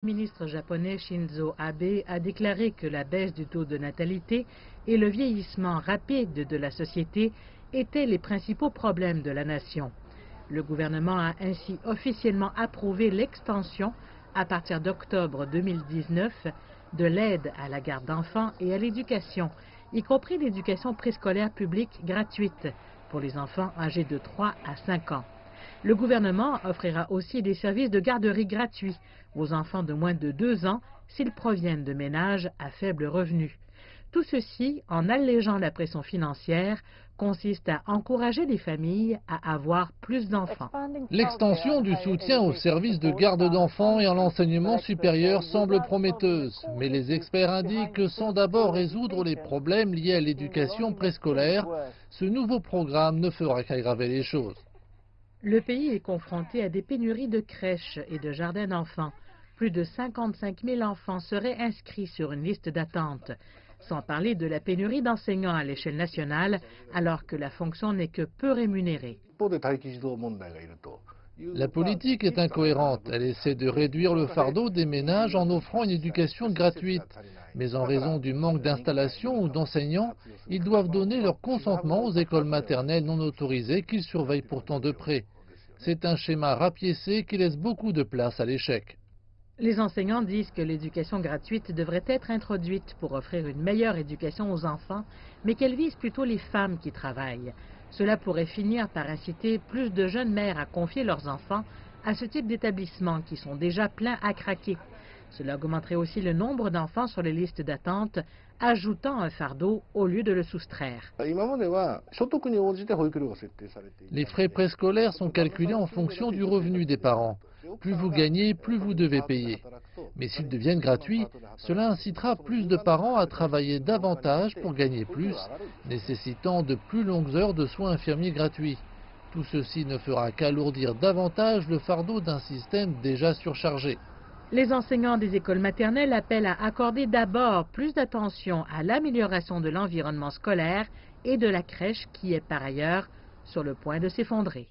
Le ministre japonais Shinzo Abe a déclaré que la baisse du taux de natalité et le vieillissement rapide de la société étaient les principaux problèmes de la nation. Le gouvernement a ainsi officiellement approuvé l'extension, à partir d'octobre 2019, de l'aide à la garde d'enfants et à l'éducation, y compris l'éducation préscolaire publique gratuite pour les enfants âgés de 3 à 5 ans. Le gouvernement offrira aussi des services de garderie gratuits aux enfants de moins de 2 ans s'ils proviennent de ménages à faible revenu. Tout ceci, en allégeant la pression financière, consiste à encourager les familles à avoir plus d'enfants. L'extension du soutien aux services de garde d'enfants et à l'enseignement supérieur semble prometteuse, mais les experts indiquent que sans d'abord résoudre les problèmes liés à l'éducation préscolaire, ce nouveau programme ne fera qu'aggraver les choses. Le pays est confronté à des pénuries de crèches et de jardins d'enfants. Plus de 55 000 enfants seraient inscrits sur une liste d'attente, sans parler de la pénurie d'enseignants à l'échelle nationale, alors que la fonction n'est que peu rémunérée. La politique est incohérente. Elle essaie de réduire le fardeau des ménages en offrant une éducation gratuite. Mais en raison du manque d'installation ou d'enseignants, ils doivent donner leur consentement aux écoles maternelles non autorisées qu'ils surveillent pourtant de près. C'est un schéma rapiécé qui laisse beaucoup de place à l'échec. Les enseignants disent que l'éducation gratuite devrait être introduite pour offrir une meilleure éducation aux enfants, mais qu'elle vise plutôt les femmes qui travaillent. Cela pourrait finir par inciter plus de jeunes mères à confier leurs enfants à ce type d'établissements qui sont déjà pleins à craquer. Cela augmenterait aussi le nombre d'enfants sur les listes d'attente, ajoutant un fardeau au lieu de le soustraire. Les frais préscolaires sont calculés en fonction du revenu des parents. Plus vous gagnez, plus vous devez payer. Mais s'ils deviennent gratuits, cela incitera plus de parents à travailler davantage pour gagner plus, nécessitant de plus longues heures de soins infirmiers gratuits. Tout ceci ne fera qu'alourdir davantage le fardeau d'un système déjà surchargé. Les enseignants des écoles maternelles appellent à accorder d'abord plus d'attention à l'amélioration de l'environnement scolaire et de la crèche qui est par ailleurs sur le point de s'effondrer.